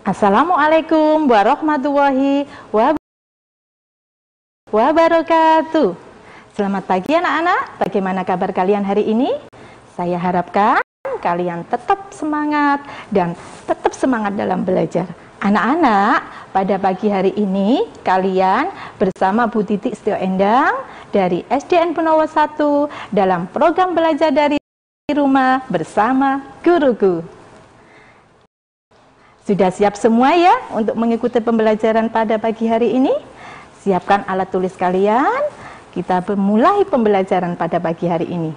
Assalamualaikum warahmatullahi wabarakatuh. Selamat pagi anak-anak, bagaimana kabar kalian hari ini? Saya harapkan kalian tetap semangat dan tetap semangat dalam belajar. Anak-anak, pada pagi hari ini kalian bersama Bu Titik Setio Endang dari SDN Penowo 1 dalam program belajar dari rumah bersama guruku. Sudah siap semua ya untuk mengikuti pembelajaran pada pagi hari ini? Siapkan alat tulis kalian, kita memulai pembelajaran pada pagi hari ini.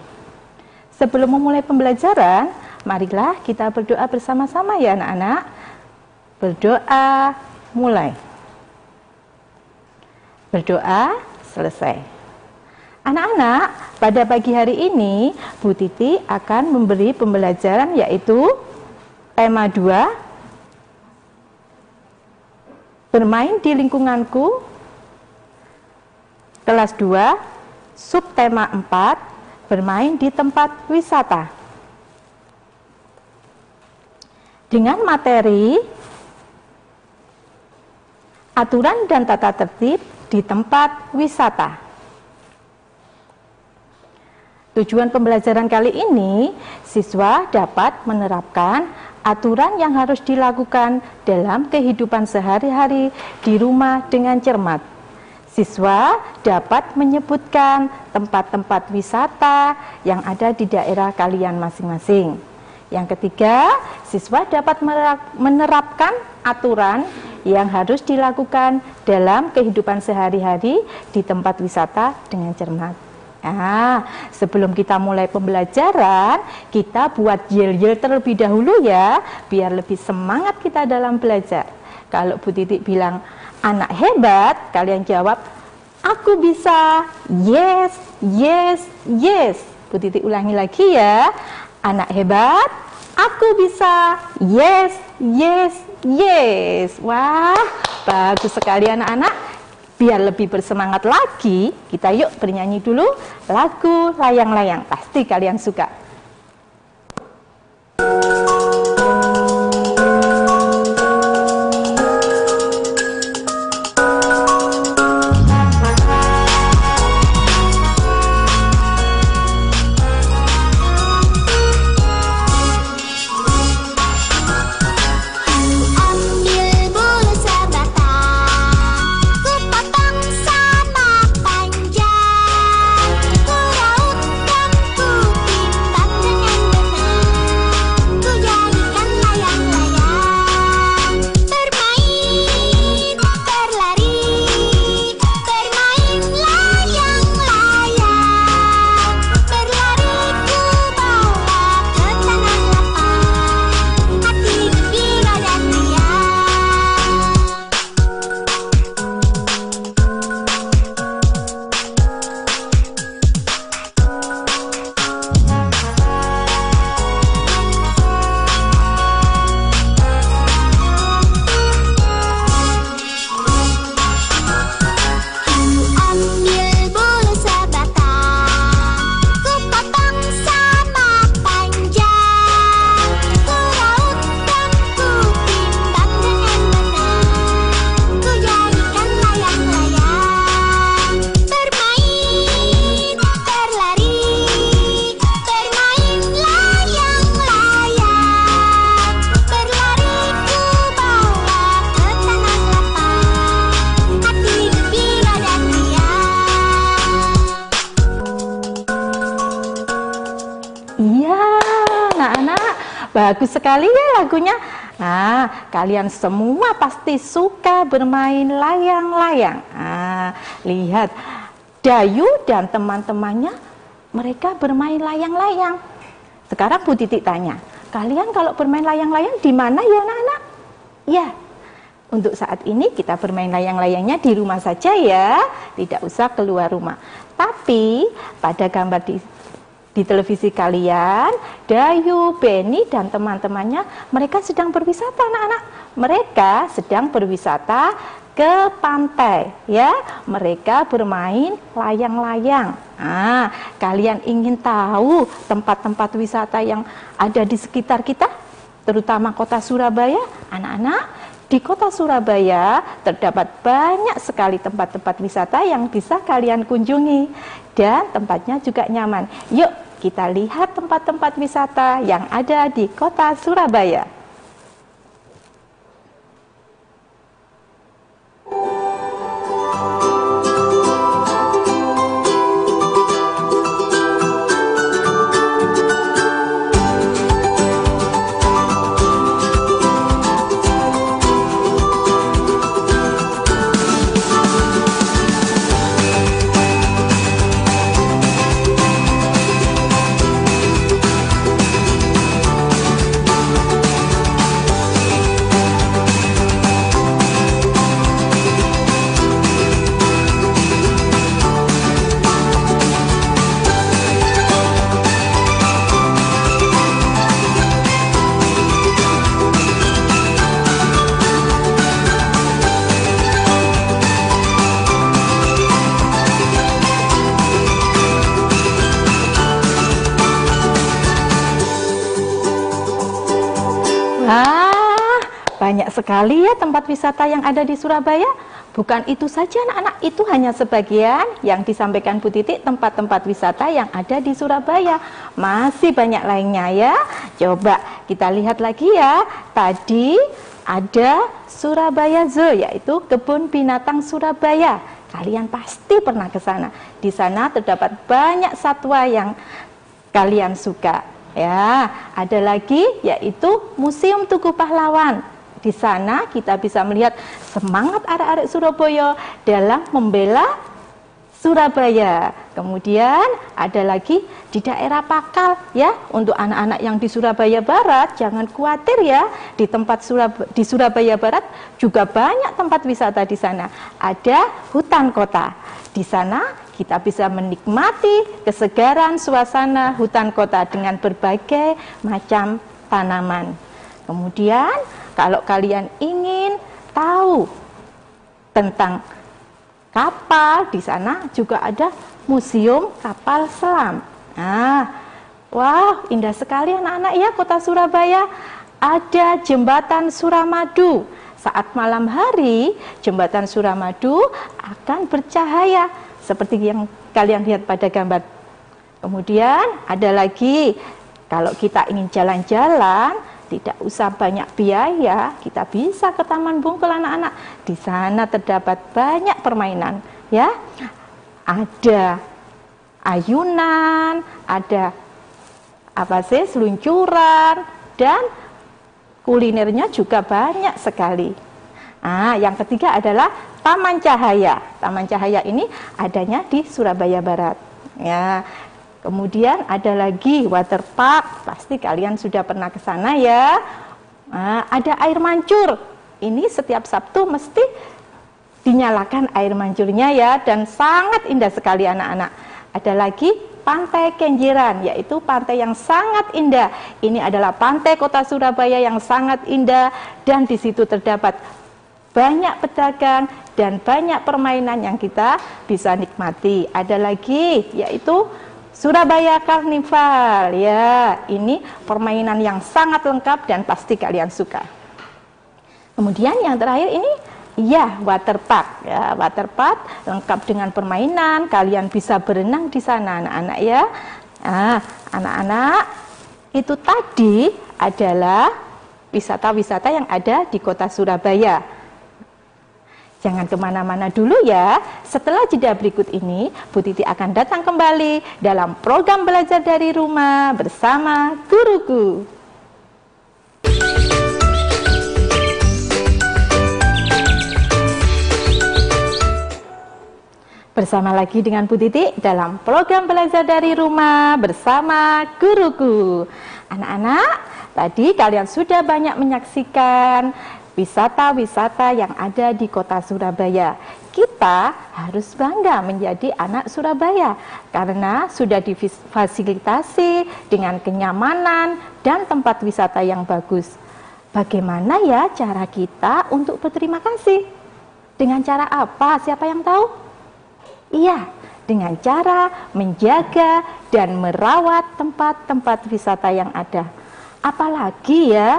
Sebelum memulai pembelajaran, marilah kita berdoa bersama-sama ya anak-anak. Berdoa, mulai. Berdoa, selesai. Anak-anak, pada pagi hari ini, Bu Titi akan memberi pembelajaran yaitu tema 2, bermain di lingkunganku, kelas 2, subtema 4, bermain di tempat wisata. Dengan materi aturan dan tata tertib di tempat wisata. Tujuan pembelajaran kali ini, siswa dapat menerapkan aturan yang harus dilakukan dalam kehidupan sehari-hari di rumah dengan cermat. Siswa dapat menyebutkan tempat-tempat wisata yang ada di daerah kalian masing-masing. Yang ketiga, siswa dapat menerapkan aturan yang harus dilakukan dalam kehidupan sehari-hari di tempat wisata dengan cermat. Nah, sebelum kita mulai pembelajaran, kita buat yel-yel terlebih dahulu ya, biar lebih semangat kita dalam belajar. Kalau Bu Titik bilang, anak hebat, kalian jawab, aku bisa, yes, yes, yes. Bu Titik ulangi lagi ya, anak hebat, aku bisa, yes, yes, yes. Wah, bagus sekali anak-anak. Biar lebih bersemangat lagi, kita yuk bernyanyi dulu lagu Layang-Layang. Pasti kalian suka. Bagus sekali ya lagunya. Nah, kalian semua pasti suka bermain layang-layang. Nah, lihat Dayu dan teman-temannya, mereka bermain layang-layang. Sekarang Bu Titik tanya, kalian kalau bermain layang-layang di mana ya anak-anak? Ya, untuk saat ini kita bermain layang-layangnya di rumah saja ya, tidak usah keluar rumah. Tapi pada gambar di televisi kalian, Dayu, Beni, dan teman-temannya, mereka sedang berwisata anak-anak. Mereka sedang berwisata ke pantai ya, mereka bermain layang-layang. Nah, kalian ingin tahu tempat-tempat wisata yang ada di sekitar kita, terutama kota Surabaya? Anak-anak, Di kota Surabaya terdapat banyak sekali tempat-tempat wisata yang bisa kalian kunjungi dan tempatnya juga nyaman. Yuk kita lihat tempat-tempat wisata yang ada di kota Surabaya. Banyak sekali ya tempat wisata yang ada di Surabaya. Bukan itu saja anak-anak, itu hanya sebagian yang disampaikan Bu Titik tempat-tempat wisata yang ada di Surabaya. Masih banyak lainnya ya. Coba kita lihat lagi ya. Tadi ada Surabaya Zoo, yaitu Kebun Binatang Surabaya. Kalian pasti pernah ke sana. Di sana terdapat banyak satwa yang kalian suka. Ya, ada lagi yaitu Museum Tugu Pahlawan. Di sana kita bisa melihat semangat arek-arek Surabaya dalam membela Surabaya. Kemudian ada lagi di daerah Pakal ya, untuk anak-anak yang di Surabaya Barat jangan khawatir ya, di Surabaya Barat juga banyak tempat wisata di sana. Ada hutan kota. Di sana kita bisa menikmati kesegaran suasana hutan kota dengan berbagai macam tanaman. Kemudian kalau kalian ingin tahu tentang kapal, di sana juga ada museum kapal selam. Nah, wow, indah sekali anak-anak ya kota Surabaya. Ada jembatan Suramadu. Saat malam hari, jembatan Suramadu akan bercahaya seperti yang kalian lihat pada gambar. Kemudian ada lagi, kalau kita ingin jalan-jalan, tidak usah banyak biaya, kita bisa ke Taman Bungkul anak-anak. Di sana terdapat banyak permainan, ya. Ada ayunan, ada seluncuran, dan kulinernya juga banyak sekali. Nah, yang ketiga adalah Taman Cahaya. Taman Cahaya ini adanya di Surabaya Barat. Ya. Kemudian ada lagi water park, pasti kalian sudah pernah ke sana ya. Nah, ada air mancur. Ini setiap Sabtu mesti dinyalakan air mancurnya ya, dan sangat indah sekali anak-anak. Ada lagi Pantai Kenjeran, yaitu pantai yang sangat indah. Ini adalah pantai kota Surabaya yang sangat indah, dan di situ terdapat banyak pedagang dan banyak permainan yang kita bisa nikmati. Ada lagi yaitu Surabaya Karnival ya, ini permainan yang sangat lengkap dan pasti kalian suka. Kemudian yang terakhir ini ya water park ya, water park lengkap dengan permainan, kalian bisa berenang di sana anak-anak ya. Nah, anak-anak, itu tadi adalah wisata-wisata yang ada di kota Surabaya. Jangan kemana-mana dulu ya. Setelah jeda berikut ini, Bu Titi akan datang kembali dalam program belajar dari rumah bersama guruku. Bersama lagi dengan Bu Titi dalam program belajar dari rumah bersama guruku. Anak-anak, tadi kalian sudah banyak menyaksikan wisata-wisata yang ada di kota Surabaya. Kita harus bangga menjadi anak Surabaya karena sudah difasilitasi dengan kenyamanan dan tempat wisata yang bagus. Bagaimana ya cara kita untuk berterima kasih? Dengan cara apa? Siapa yang tahu? Iya, dengan cara menjaga dan merawat tempat-tempat wisata yang ada. Apalagi ya?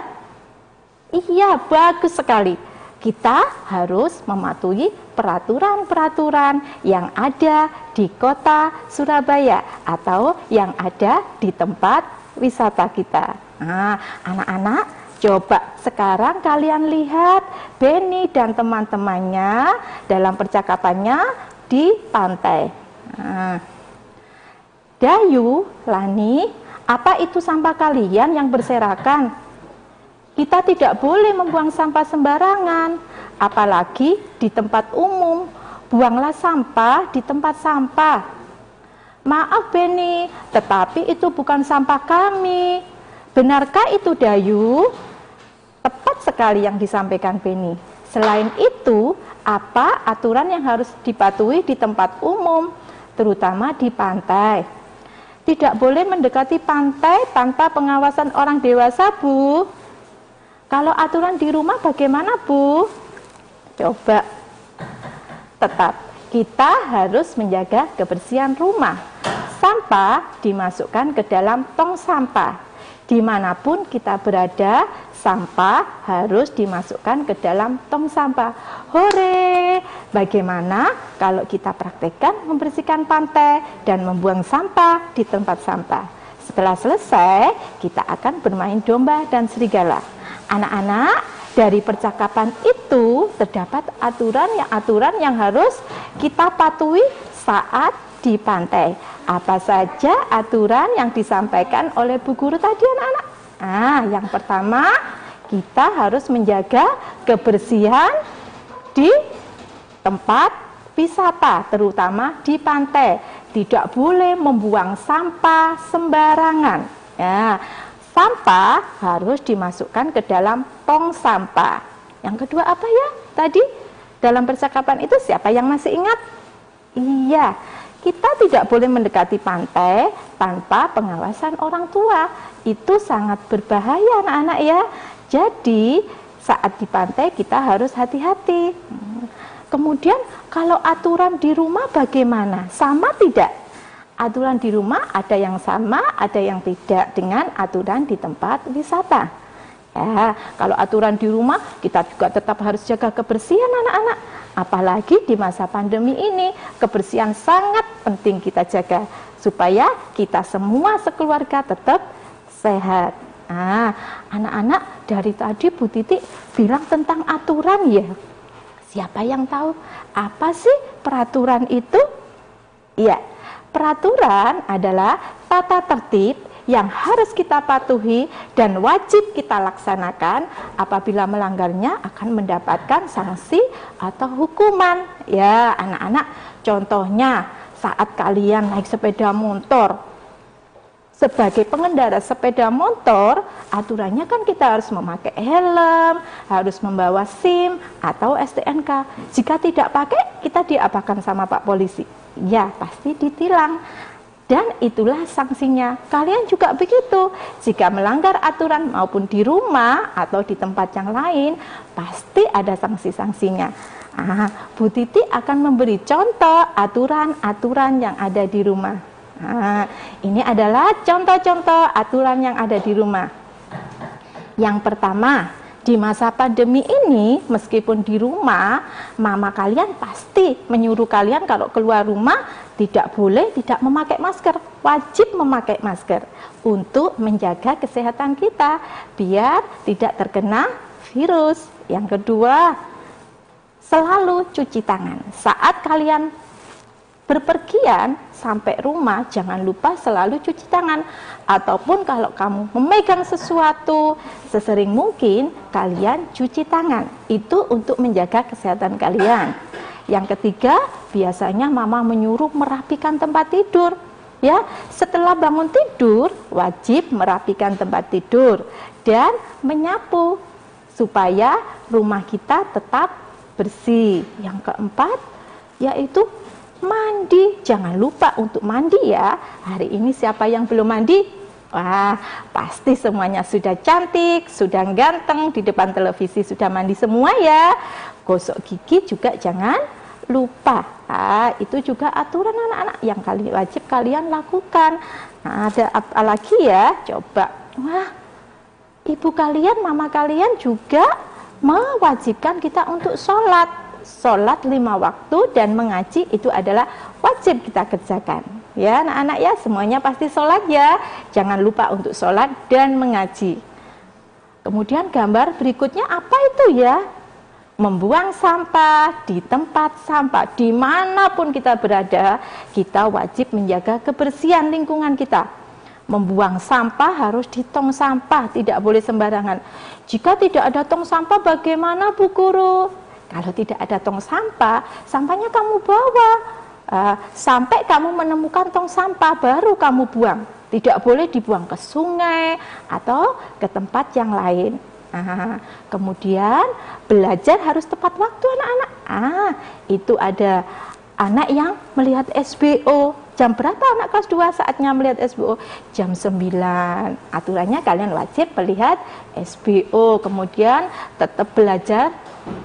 Iya, bagus sekali. kita harus mematuhi peraturan-peraturan yang ada di kota Surabaya atau yang ada di tempat wisata kita. Nah, anak-anak, coba sekarang kalian lihat Beni dan teman-temannya dalam percakapannya di pantai. Nah, Dayu, Lani, apa itu sampah kalian yang berserakan? Kita tidak boleh membuang sampah sembarangan, apalagi di tempat umum. Buanglah sampah di tempat sampah. Maaf Beni, tetapi itu bukan sampah kami. Benarkah itu Dayu? Tepat sekali yang disampaikan Beni. Selain itu, apa aturan yang harus dipatuhi di tempat umum, terutama di pantai? Tidak boleh mendekati pantai tanpa pengawasan orang dewasa, Bu. Kalau aturan di rumah bagaimana, Bu? Coba. Tetap, kita harus menjaga kebersihan rumah. Sampah dimasukkan ke dalam tong sampah. Dimanapun kita berada, sampah harus dimasukkan ke dalam tong sampah. Hore! Bagaimana kalau kita praktekkan membersihkan pantai dan membuang sampah di tempat sampah? Setelah selesai, kita akan bermain domba dan serigala. Anak-anak, dari percakapan itu terdapat aturan yang harus kita patuhi saat di pantai. Apa saja aturan yang disampaikan oleh Bu Guru tadi, anak-anak? Nah, yang pertama, kita harus menjaga kebersihan di tempat wisata, terutama di pantai. Tidak boleh membuang sampah sembarangan. Ya, sampah harus dimasukkan ke dalam tong sampah. Yang kedua apa ya? Tadi dalam percakapan itu siapa yang masih ingat? Iya, kita tidak boleh mendekati pantai tanpa pengawasan orang tua. Itu sangat berbahaya anak-anak ya. Jadi saat di pantai kita harus hati-hati. Kemudian kalau aturan di rumah bagaimana? Sama tidak? Aturan di rumah ada yang sama, ada yang tidak dengan aturan di tempat wisata. Ya, kalau aturan di rumah kita juga tetap harus jaga kebersihan anak-anak. Apalagi di masa pandemi ini, kebersihan sangat penting kita jaga supaya kita semua sekeluarga tetap sehat. Nah, anak-anak, dari tadi Bu Titi bilang tentang aturan ya. Siapa yang tahu apa sih peraturan itu? Iya. Peraturan adalah tata tertib yang harus kita patuhi dan wajib kita laksanakan. Apabila melanggarnya akan mendapatkan sanksi atau hukuman. Ya, anak-anak, contohnya saat kalian naik sepeda motor, sebagai pengendara sepeda motor, aturannya kan kita harus memakai helm, harus membawa SIM atau STNK. Jika tidak pakai, kita diapakan sama Pak Polisi? Ya, pasti ditilang. Dan itulah sanksinya. Kalian juga begitu. Jika melanggar aturan maupun di rumah atau di tempat yang lain, pasti ada sanksi-sanksinya. Bu Titi akan memberi contoh aturan-aturan yang ada di rumah. Ini adalah contoh-contoh aturan yang ada di rumah. Yang pertama, di masa pandemi ini, meskipun di rumah, mama kalian pasti menyuruh kalian kalau keluar rumah tidak boleh tidak memakai masker. Wajib memakai masker untuk menjaga kesehatan kita biar tidak terkena virus. Yang kedua, selalu cuci tangan. Saat kalian berpergian sampai rumah, jangan lupa selalu cuci tangan. Ataupun kalau kamu memegang sesuatu, sesering mungkin kalian cuci tangan. Itu untuk menjaga kesehatan kalian. Yang ketiga, biasanya mama menyuruh merapikan tempat tidur. Ya, setelah bangun tidur, wajib merapikan tempat tidur dan menyapu supaya rumah kita tetap bersih. Yang keempat, yaitu mandi. Jangan lupa untuk mandi ya. Hari ini siapa yang belum mandi? Wah, pasti semuanya sudah cantik, sudah ganteng, di depan televisi sudah mandi semua ya. Gosok gigi juga jangan lupa. Itu juga aturan anak-anak yang wajib kalian lakukan. Nah, ada apa lagi ya? Coba. Wah, ibu kalian, mama kalian juga mewajibkan kita untuk sholat 5 waktu dan mengaji itu adalah wajib kita kerjakan. Ya anak-anak ya, semuanya pasti sholat ya, jangan lupa untuk sholat dan mengaji. Kemudian gambar berikutnya apa itu ya? Membuang sampah di tempat sampah. Dimanapun kita berada, kita wajib menjaga kebersihan lingkungan kita. Membuang sampah harus di tong sampah, tidak boleh sembarangan. Jika tidak ada tong sampah bagaimana Bu Guru? Kalau tidak ada tong sampah, sampahnya kamu bawa. Sampai kamu menemukan tong sampah baru kamu buang. Tidak boleh dibuang ke sungai atau ke tempat yang lain. Kemudian belajar harus tepat waktu anak-anak. Itu ada anak yang melihat SBO. Jam berapa anak kelas 2 saatnya melihat SBO? Jam 9. Aturannya kalian wajib melihat SBO. Kemudian tetap belajar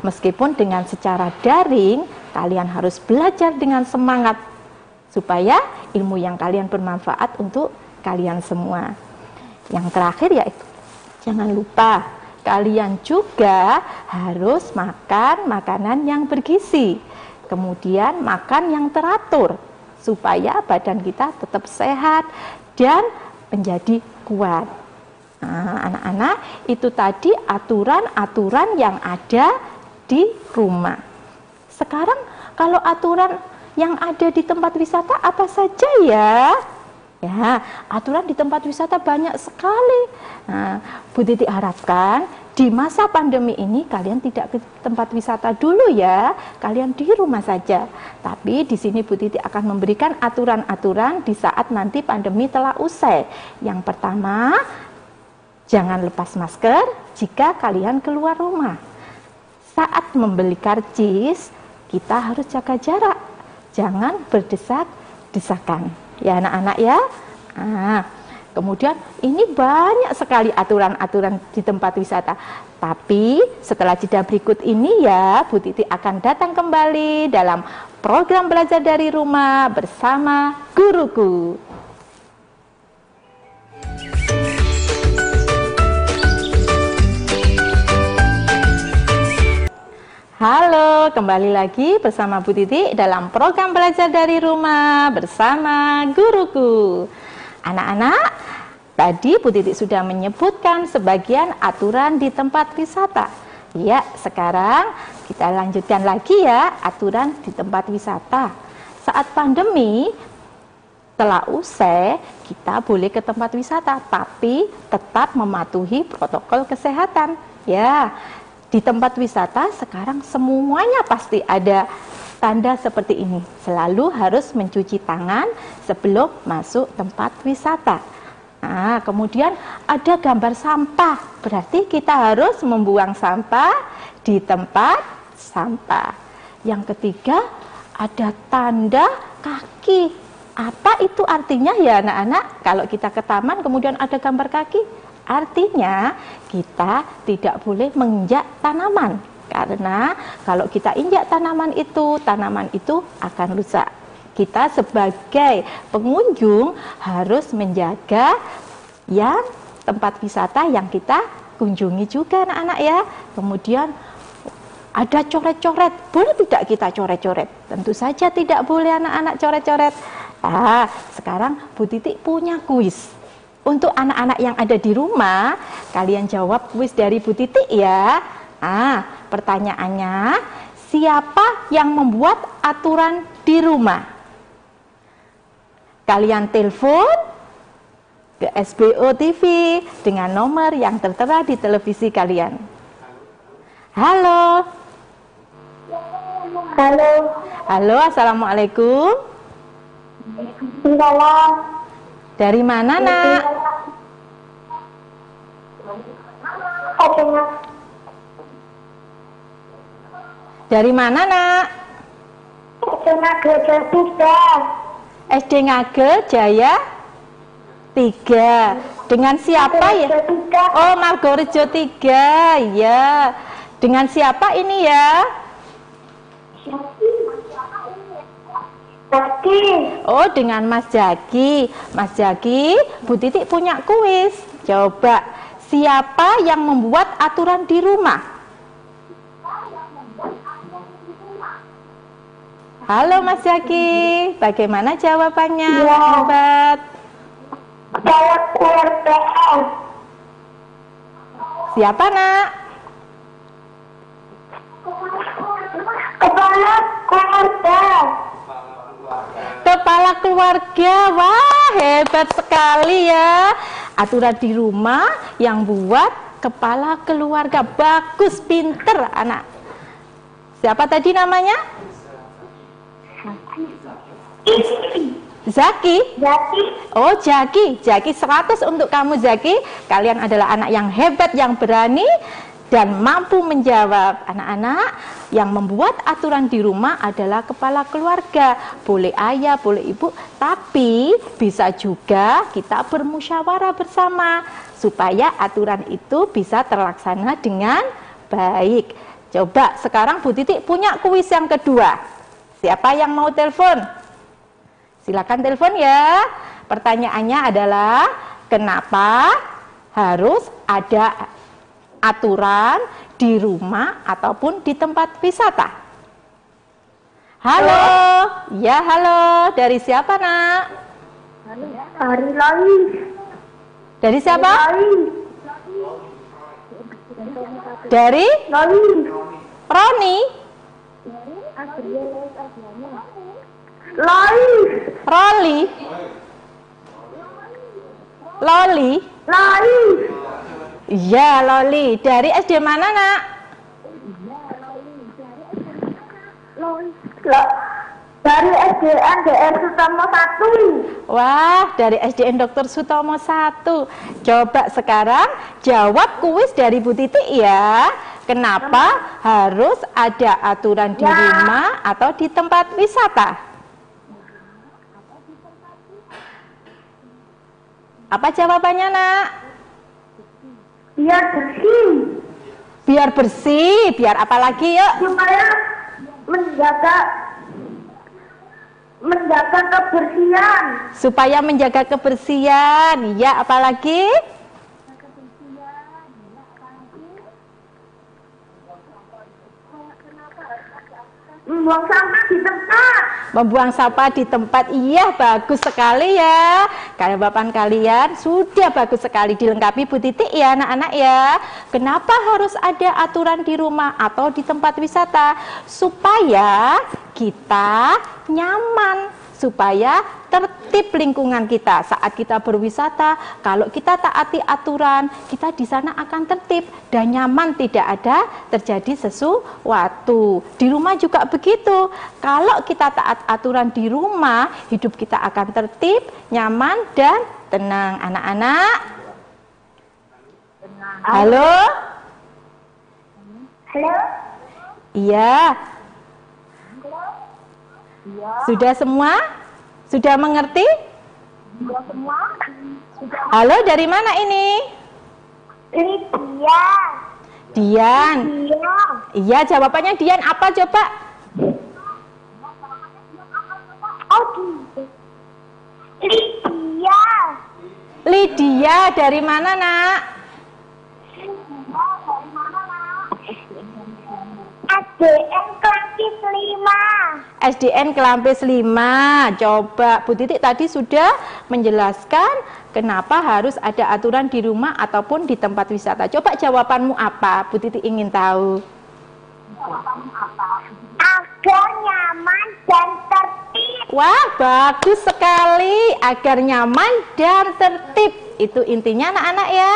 meskipun dengan secara daring, kalian harus belajar dengan semangat supaya ilmu yang kalian bermanfaat untuk kalian semua. Yang terakhir yaitu jangan lupa kalian juga harus makan makanan yang bergizi, kemudian makan yang teratur supaya badan kita tetap sehat dan menjadi kuat. Anak-anak, itu tadi aturan-aturan yang ada di rumah. Sekarang kalau aturan yang ada di tempat wisata apa saja ya? Ya, aturan di tempat wisata banyak sekali. Bu Titi harapkan di masa pandemi ini kalian tidak ke tempat wisata dulu ya, kalian di rumah saja. Tapi di sini Bu Titi akan memberikan aturan-aturan di saat nanti pandemi telah usai. Yang pertama, jangan lepas masker jika kalian keluar rumah. Saat membeli karcis, kita harus jaga jarak, jangan berdesak-desakan. Ya anak-anak ya. Kemudian ini banyak sekali aturan-aturan di tempat wisata. Tapi setelah jeda berikut ini ya, Bu Titi akan datang kembali dalam program belajar dari rumah bersama guruku. Halo, kembali lagi bersama Bu Titi dalam program belajar dari rumah bersama guruku. Anak-anak, tadi Bu Titi sudah menyebutkan sebagian aturan di tempat wisata. Ya, sekarang kita lanjutkan lagi ya aturan di tempat wisata. Saat pandemi telah usai, kita boleh ke tempat wisata, tapi tetap mematuhi protokol kesehatan. Ya, di tempat wisata sekarang semuanya pasti ada tanda seperti ini. Selalu harus mencuci tangan sebelum masuk tempat wisata. Kemudian ada gambar sampah, berarti kita harus membuang sampah di tempat sampah. Yang ketiga, ada tanda kaki. Apa itu artinya ya anak-anak? Kalau kita ke taman kemudian ada gambar kaki, artinya kita tidak boleh menginjak tanaman. Karena kalau kita injak tanaman itu akan rusak. Kita sebagai pengunjung harus menjaga yang tempat wisata yang kita kunjungi juga anak-anak ya. Kemudian ada coret-coret, boleh tidak kita coret-coret? Tentu saja tidak boleh anak-anak coret-coret. Sekarang Bu Titi punya kuis. Untuk anak-anak yang ada di rumah, kalian jawab kuis dari Bu Titi ya. Pertanyaannya, siapa yang membuat aturan di rumah? Kalian telepon ke SBO TV dengan nomor yang tertera di televisi kalian. Halo. Halo. Halo, assalamualaikum. Waalaikumsalam. Dari mana nak? Dari mana nak? SD Ngagel Jaya 3. Dengan siapa ya? Oh, Margorejo 3. Ya. Dengan siapa ini ya? Oh, dengan Mas Jaki. Mas Jaki, Bu Titi punya kuis. Coba, siapa yang membuat aturan di rumah? Halo Mas Zaki, bagaimana jawabannya? Ya. Hebat. Kepala keluarga. Siapa nak? Kepala keluarga. Kepala keluarga. Wah, hebat sekali ya. Aturan di rumah yang buat kepala keluarga. Bagus, pinter anak. Siapa tadi namanya? Zaki. Zaki. Oh, Zaki. Zaki 100 untuk kamu, Zaki. Kalian adalah anak yang hebat, yang berani dan mampu menjawab. Anak-anak yang membuat aturan di rumah adalah kepala keluarga. Boleh ayah, boleh ibu, tapi bisa juga kita bermusyawarah bersama supaya aturan itu bisa terlaksana dengan baik. Coba sekarang Bu Titik punya kuis yang kedua. Siapa yang mau telepon? Silakan telepon ya. Pertanyaannya adalah kenapa harus ada aturan di rumah ataupun di tempat wisata? Halo. Ya, halo. Dari siapa, Nak? Dari Lali. Dari siapa? Lali. Dari Lali. Roni. Lali. Roli. Loli. Lali. Iya, Loli. Dari SD mana, Nak? Dari SDN DR Sutomo 1. Wah, dari SDN Dr. Sutomo 1. Coba sekarang jawab kuis dari Bu Titik ya. Kenapa harus ada aturan di rumah atau di tempat wisata? Apa jawabannya, Nak? Biar bersih. Biar bersih, biar apa lagi yuk? Supaya menjaga kebersihan. Supaya menjaga kebersihan. Ya, apalagi? Membuang sampah di tempat. Membuang sampah di tempat. Iya, bagus sekali ya. Jawaban kalian sudah bagus sekali, dilengkapi Bu Titik ya anak-anak ya. Kenapa harus ada aturan di rumah atau di tempat wisata? Supaya kita nyaman, supaya tertib lingkungan kita saat kita berwisata. Kalau kita taati aturan, kita di sana akan tertib dan nyaman, tidak ada terjadi sesuatu. Di rumah juga begitu. Kalau kita taat aturan di rumah, hidup kita akan tertib, nyaman dan tenang. Anak-anak, halo? Halo? Iya. Sudah semua? Sudah mengerti? Sudah semua? Halo, dari mana ini? Ini dia. Dian. Dia. Iya, jawabannya Dian apa coba? Oh, Lydia. Lydia, dari mana, Nak? SDN Kelampis 5. SDN Kelampis 5. Coba Bu Titik tadi sudah menjelaskan kenapa harus ada aturan di rumah ataupun di tempat wisata. Coba jawabanmu apa? Bu Titik ingin tahu. Agar nyaman dan tertib. Wah, bagus sekali. Agar nyaman dan tertib. Itu intinya anak-anak ya.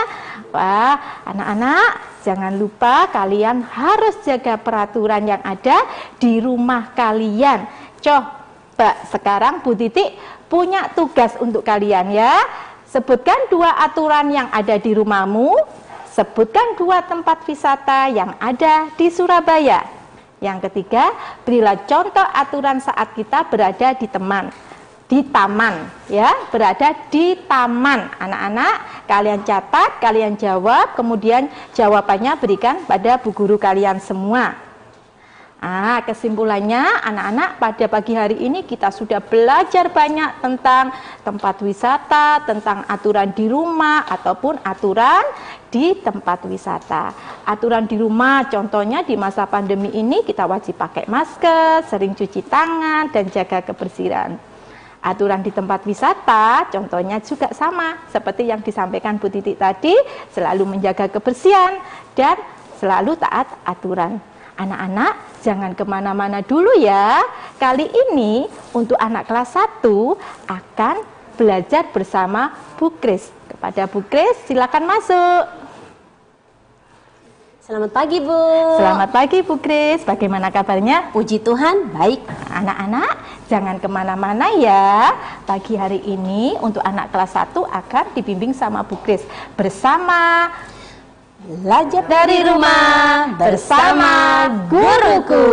Wah, anak-anak, jangan lupa kalian harus jaga peraturan yang ada di rumah kalian. Coba sekarang Bu Titik punya tugas untuk kalian ya. Sebutkan 2 aturan yang ada di rumahmu. Sebutkan 2 tempat wisata yang ada di Surabaya. Yang ketiga, berilah contoh aturan saat kita berada di taman ya, berada di taman. Anak-anak, kalian catat, kalian jawab, kemudian jawabannya berikan pada bu guru kalian semua. Kesimpulannya anak-anak, pada pagi hari ini kita sudah belajar banyak tentang tempat wisata, tentang aturan di rumah ataupun aturan di tempat wisata. aturan di rumah, contohnya di masa pandemi ini kita wajib pakai masker, sering cuci tangan, dan jaga kebersihan. Aturan di tempat wisata, contohnya juga sama, seperti yang disampaikan Bu Titi tadi, selalu menjaga kebersihan dan selalu taat aturan. Anak-anak, jangan kemana-mana dulu ya. Kali ini untuk anak kelas 1 akan belajar bersama Bu Kris. Kepada Bu Kris, silakan masuk. Selamat pagi, Bu. Selamat pagi, Bu Kris. Bagaimana kabarnya? Puji Tuhan, baik. Anak-anak, jangan kemana-mana ya. Pagi hari ini untuk anak kelas 1 akan dibimbing sama Bu Kris bersama belajar dari rumah bersama guruku.